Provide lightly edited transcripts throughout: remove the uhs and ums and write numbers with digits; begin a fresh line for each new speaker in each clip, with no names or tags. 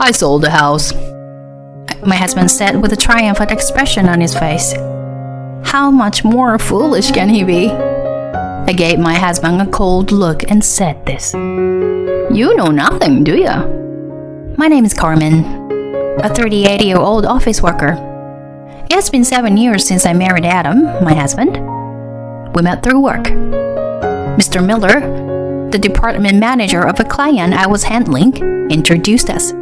I sold the house, my husband said with a triumphant expression on his face. How much more foolish can he be? I gave my husband a cold look and said this. You know nothing, do you? My name is Carmen, a 38-year-old office worker. It has been 7 years since I married Adam, my husband. We met through work. Mr. Miller, the department manager of a client I was handling, introduced us.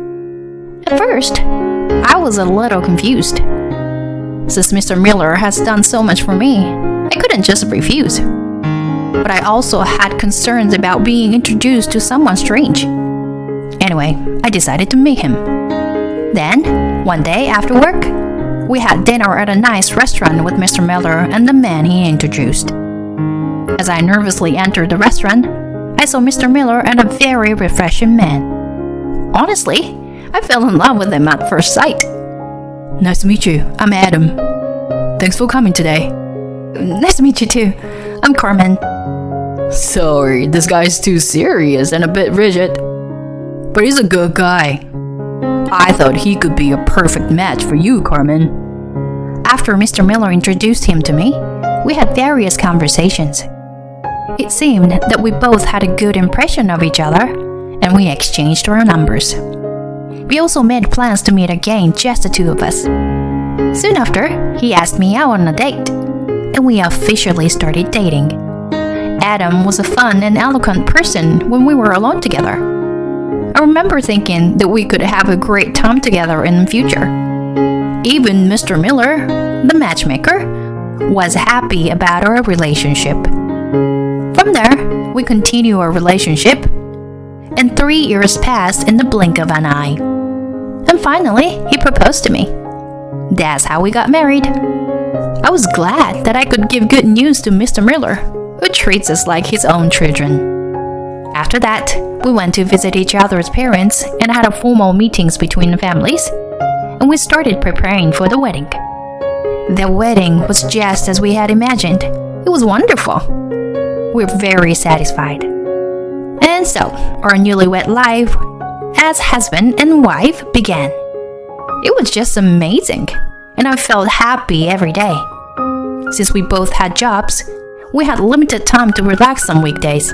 At first, I was a little confused. Since Mr. Miller has done so much for me, I couldn't just refuse. But I also had concerns about being introduced to someone strange. Anyway, I decided to meet him. Then, one day after work, we had dinner at a nice restaurant with Mr. Miller and the man he introduced. As I nervously entered the restaurant, I saw Mr. Miller and a very refreshing man. Honestly, I fell in love with him at first sight. Nice to meet you. I'm Adam. Thanks for coming today. Nice to meet you too. I'm Carmen. Sorry, this guy's too serious and a bit rigid. But he's a good guy. I thought he could be a perfect match for you, Carmen. After Mr. Miller introduced him to me, we had various conversations. It seemed that we both had a good impression of each other, and we exchanged our numbers. We also made plans to meet again, just the two of us. Soon after, he asked me out on a date, and we officially started dating. Adam was a fun and eloquent person when we were alone together. I remember thinking that we could have a great time together in the future. Even Mr. Miller, the matchmaker, was happy about our relationship. From there, we continued our relationship, and 3 years passed in the blink of an eye. And finally, he proposed to me. That's how we got married. I was glad that I could give good news to Mr. Miller, who treats us like his own children. After that, we went to visit each other's parents and had formal meetings between the families, and we started preparing for the wedding. The wedding was just as we had imagined. It was wonderful. We were very satisfied. And so, our newlywed life as husband and wife began. It was just amazing, and I felt happy every day. Since we both had jobs, we had limited time to relax on weekdays.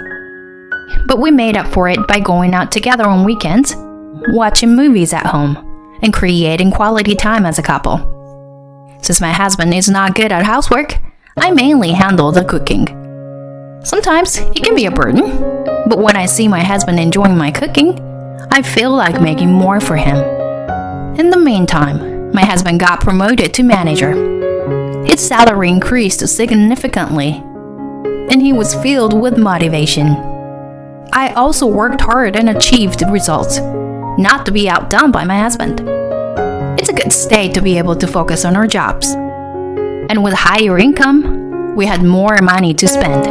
But we made up for it by going out together on weekends, watching movies at home, and creating quality time as a couple. Since my husband is not good at housework, I mainly handle the cooking. Sometimes it can be a burden, but when I see my husband enjoying my cooking, I feel like making more for him. In the meantime, my husband got promoted to manager. His salary increased significantly, and he was filled with motivation. I also worked hard and achieved results, not to be outdone by my husband. It's a good state to be able to focus on our jobs. And with higher income, we had more money to spend.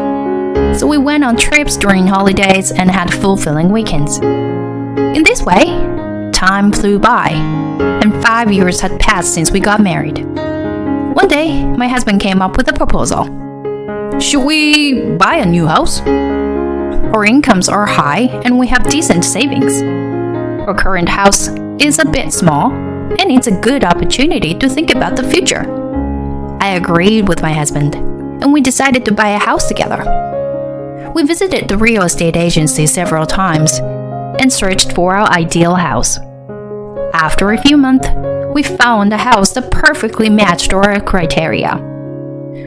So we went on trips during holidays and had fulfilling weekends. In this way, time flew by, and 5 years had passed since we got married. One day, my husband came up with a proposal. Should we buy a new house? Our incomes are high and we have decent savings. Our current house is a bit small, and it's a good opportunity to think about the future. I agreed with my husband, and we decided to buy a house together. We visited the real estate agency several times and searched for our ideal house. After a few months, we found a house that perfectly matched our criteria.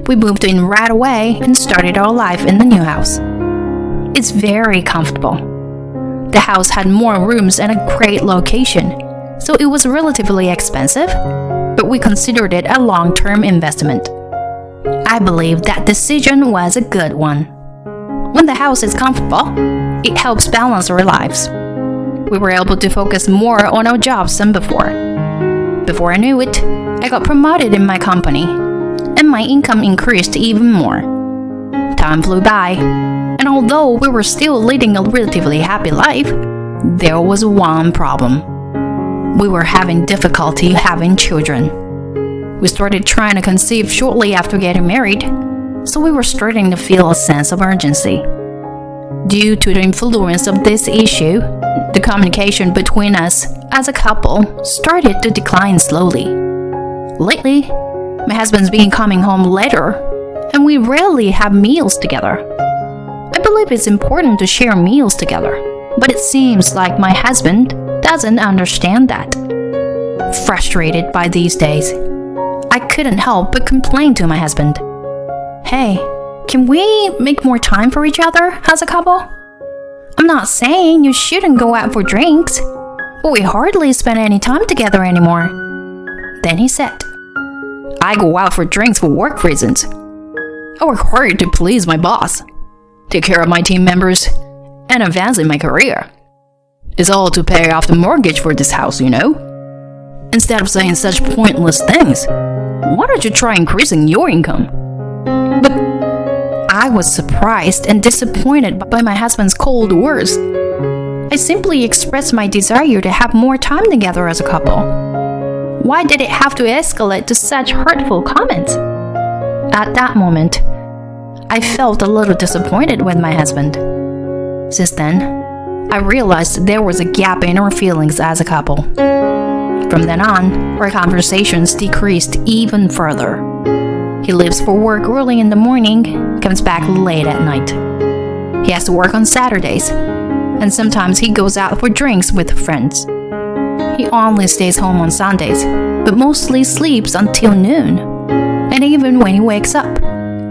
We moved in right away and started our life in the new house. It's very comfortable. The house had more rooms and a great location, so it was relatively expensive, but we considered it a long-term investment. I believe that decision was a good one. When the house is comfortable, it helps balance our lives. We were able to focus more on our jobs than before. Before I knew it, I got promoted in my company, and my income increased even more. Time flew by, and although we were still leading a relatively happy life, there was one problem. We were having difficulty having children. We started trying to conceive shortly after getting married, so we were starting to feel a sense of urgency. Due to the influence of this issue, the communication between us as a couple started to decline slowly. Lately, my husband's been coming home later, and we rarely have meals together. I believe it's important to share meals together, but it seems like my husband doesn't understand that. Frustrated by these days, I couldn't help but complain to my husband. Hey, can we make more time for each other as a couple? I'm not saying you shouldn't go out for drinks, but we hardly spend any time together anymore. Then he said, I go out for drinks for work reasons. I work hard to please my boss, take care of my team members, and advance in my career. It's all to pay off the mortgage for this house, you know? Instead of saying such pointless things, why don't you try increasing your income? But I was surprised and disappointed by my husband's cold words. I simply expressed my desire to have more time together as a couple. Why did it have to escalate to such hurtful comments? At that moment, I felt a little disappointed with my husband. Since then, I realized there was a gap in our feelings as a couple. From then on, our conversations decreased even further. He leaves for work early in the morning, comes back late at night. He has to work on Saturdays, and sometimes he goes out for drinks with friends. He only stays home on Sundays, but mostly sleeps until noon. And even when he wakes up,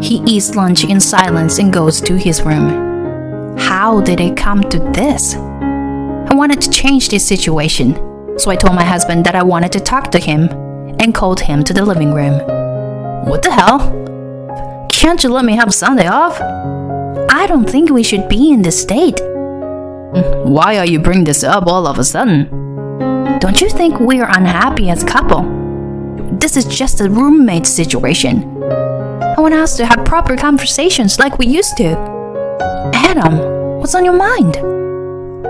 he eats lunch in silence and goes to his room. How did it come to this? I wanted to change this situation, so I told my husband that I wanted to talk to him and called him to the living room. What the hell? Can't you let me have Sunday off? I don't think we should be in this state. Why are you bringing this up all of a sudden? Don't you think we're unhappy as a couple? This is just a roommate situation. I want us to have proper conversations like we used to. Adam, what's on your mind?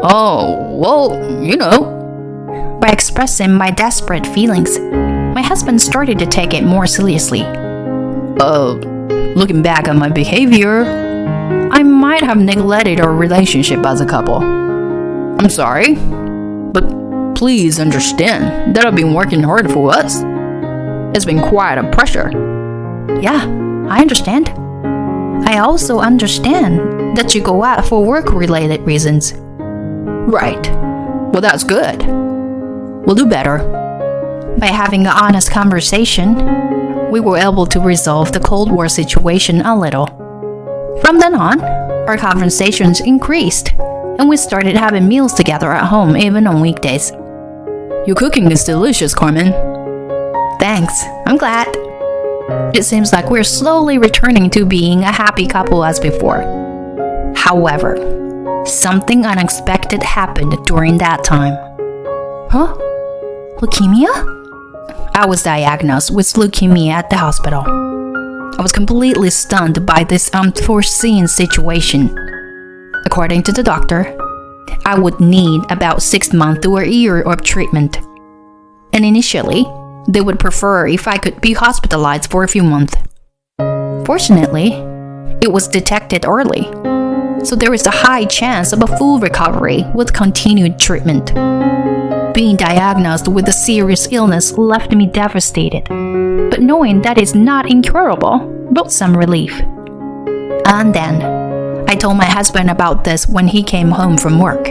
Oh, well, you know.
By expressing my desperate feelings, my husband started to take it more seriously.
Looking back on my behavior, I might have neglected our relationship as a couple. I'm sorry, but please understand that I've been working hard for us. It's been quite a pressure.
Yeah, I understand. I also understand that you go out for work-related reasons.
Right. Well, that's good. We'll do better.
By having an honest conversation, we were able to resolve the Cold War situation a little. From then on, our conversations increased, and we started having meals together at home even on weekdays.
Your cooking is delicious, Carmen.
Thanks, I'm glad. It seems like we're slowly returning to being a happy couple as before. However, something unexpected happened during that time. Huh? Leukemia? I was diagnosed with leukemia at the hospital. I was completely stunned by this unforeseen situation. According to the doctor, I would need about 6 months to a year of treatment. And initially, they would prefer if I could be hospitalized for a few months. Fortunately, it was detected early, so there is a high chance of a full recovery with continued treatment. Being diagnosed with a serious illness left me devastated, but knowing that it's not incurable brought some relief. And then, I told my husband about this when he came home from work.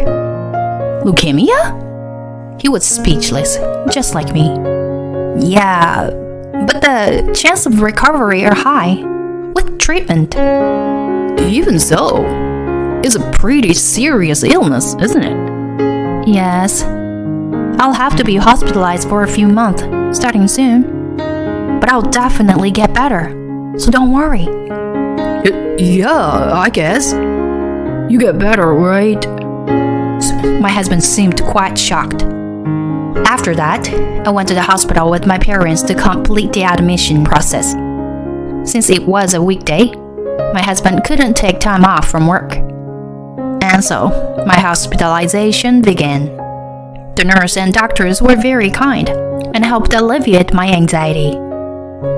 Leukemia?
He was speechless, just like me. Yeah, but the chance of recovery are high, with treatment.
Even so, it's a pretty serious illness, isn't it?
Yes. I'll have to be hospitalized for a few months, starting soon. But I'll definitely get better, so don't worry.
Yeah, I guess. You get better, right?
My husband seemed quite shocked. After that, I went to the hospital with my parents to complete the admission process. Since it was a weekday, my husband couldn't take time off from work. And so, my hospitalization began. The nurse and doctors were very kind and helped alleviate my anxiety.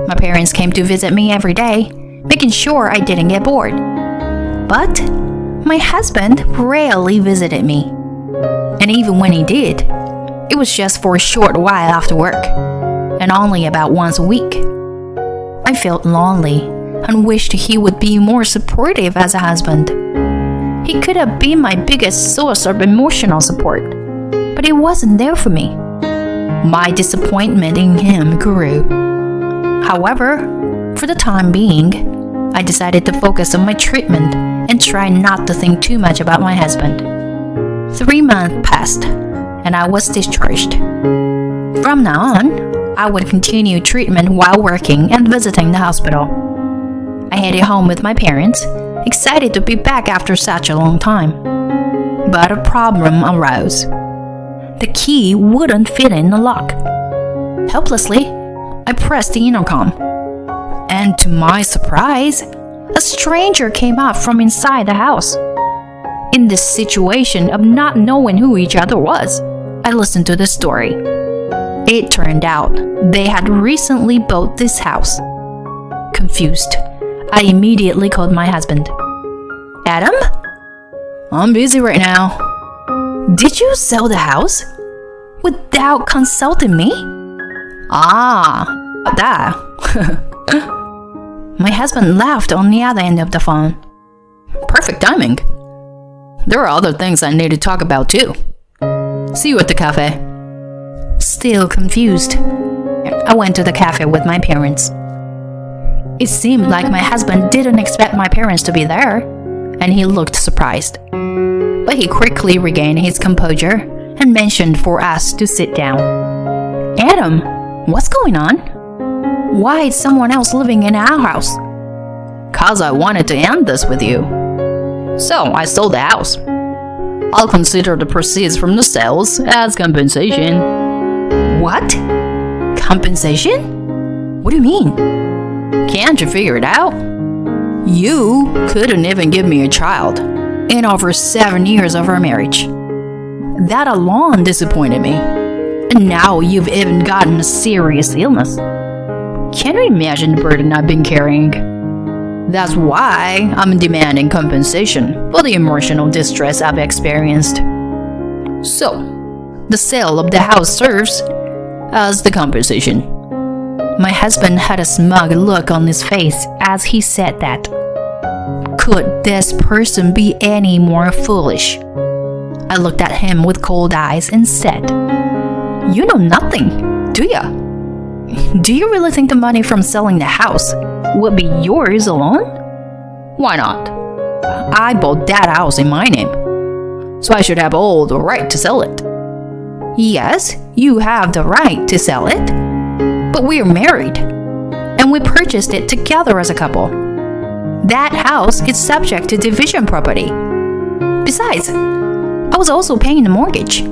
My parents came to visit me every day, making sure I didn't get bored. But my husband rarely visited me. And even when he did, It was just for a short while after work, and only about once a week. I felt lonely and wished he would be more supportive as a husband. He could have been my biggest source of emotional support, but he wasn't there for me. My disappointment in him grew. However, for the time being, I decided to focus on my treatment and try not to think too much about my husband. 3 months passed, and I was discharged. From now on, I would continue treatment while working and visiting the hospital. I headed home with my parents, excited to be back after such a long time. But a problem arose. The key wouldn't fit in the lock. Helplessly, I pressed the intercom. And to my surprise, a stranger came out from inside the house. In this situation of not knowing who each other was, I listened to the story. It turned out they had recently bought this house. Confused, I immediately called my husband. Adam?
I'm busy right now.
Did you sell the house? Without consulting me?
Ah, that.
My husband laughed on the other end of the phone.
Perfect timing. There are other things I need to talk about too. See you at the cafe.
Still confused, I went to the cafe with my parents. It seemed like my husband didn't expect my parents to be there, and he looked surprised. But he quickly regained his composure and mentioned for us to sit down. Adam, what's going on? Why is someone else living in our house?
'Cause I wanted to end this with you. So I sold the house. I'll consider the proceeds from the sales as compensation.
What? Compensation? What do you mean?
Can't you figure it out? You couldn't even give me a child in over 7 years of our marriage. That alone disappointed me. And now you've even gotten a serious illness. Can you imagine the burden I've been carrying? That's why I'm demanding compensation for the emotional distress I've experienced. So, the sale of the house serves as the compensation.
My husband had a smug look on his face as he said that. Could this person be any more foolish? I looked at him with cold eyes and said, "You know nothing, do ya? Do you really think the money from selling the house would be yours alone?"
Why not? I bought that house in my name, so I should have all the right to sell it.
Yes, you have the right to sell it, but we're married, and we purchased it together as a couple. That house is subject to division property. Besides, I was also paying the mortgage,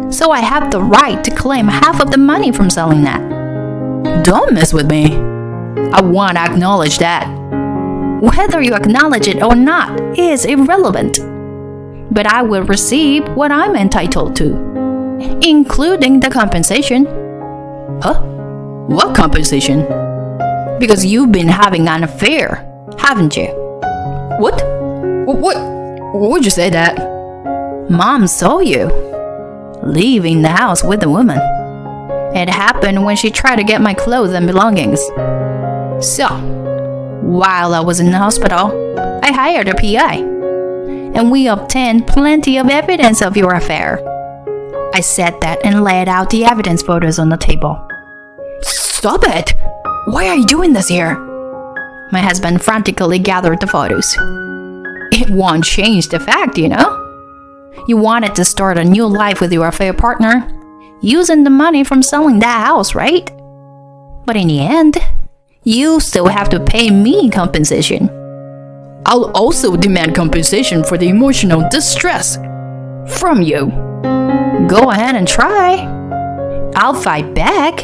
so I have the right to claim half of the money from selling that.
Don't mess with me. I want to acknowledge that.
Whether you acknowledge it or not is irrelevant. But I will receive what I'm entitled to, including the compensation.
Huh? What compensation?
Because you've been having an affair, haven't you?
What? What? Would you say that?
Mom saw you leaving the house with a woman. It happened when she tried to get my clothes and belongings. So, while I was in the hospital, I hired a PI, and we obtained plenty of evidence of your affair. I said that and laid out the evidence photos on the table.
Stop it! Why are you doing this here?
My husband frantically gathered the photos.
It won't change the fact, you know?
You wanted to start a new life with your affair partner, using the money from selling that house, right? But in the end, you still have to pay me compensation.
I'll also demand compensation for the emotional distress from you.
Go ahead and try. I'll fight back,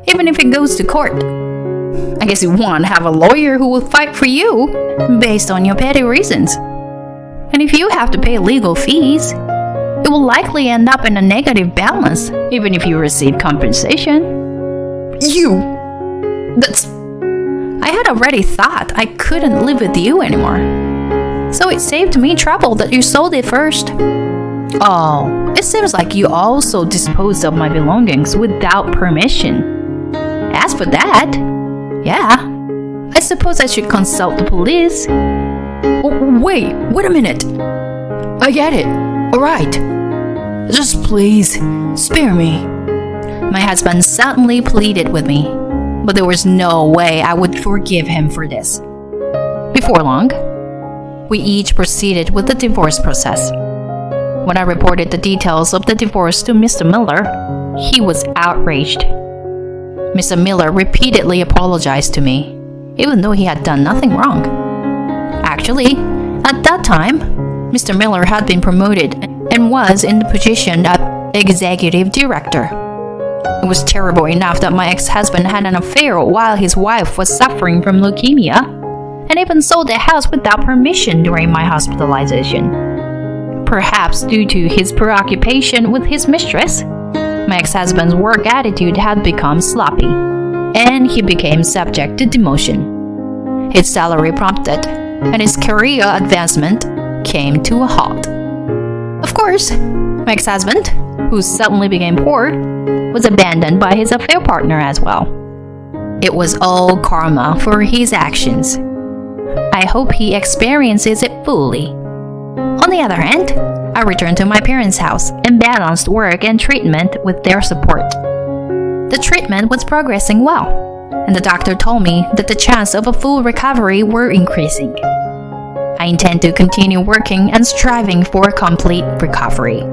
even if it goes to court. I guess you want to have a lawyer who will fight for you based on your petty reasons. And if you have to pay legal fees, it will likely end up in a negative balance, even if you receive compensation. I had already thought I couldn't live with you anymore. So it saved me trouble that you sold it first. Oh, it seems like you also disposed of my belongings without permission. As for that, yeah, I suppose I should consult the police.
Oh, wait a minute. I get it. Alright. Just please, spare me.
My husband suddenly pleaded with me, but there was no way I would forgive him for this. Before long, we each proceeded with the divorce process. When I reported the details of the divorce to Mr. Miller, he was outraged. Mr. Miller repeatedly apologized to me, even though he had done nothing wrong. Actually, at that time, Mr. Miller had been promoted and was in the position of executive director. It was terrible enough that my ex-husband had an affair while his wife was suffering from leukemia, and even sold the house without permission during my hospitalization. Perhaps due to his preoccupation with his mistress, my ex-husband's work attitude had become sloppy, and he became subject to demotion. His salary plummeted, and his career advancement came to a halt. Of course, my ex-husband, who suddenly became poor, was abandoned by his affair partner as well. It was all karma for his actions. I hope he experiences it fully. On the other hand, I returned to my parents' house and balanced work and treatment with their support. The treatment was progressing well, and the doctor told me that the chance of a full recovery were increasing. I intend to continue working and striving for complete recovery.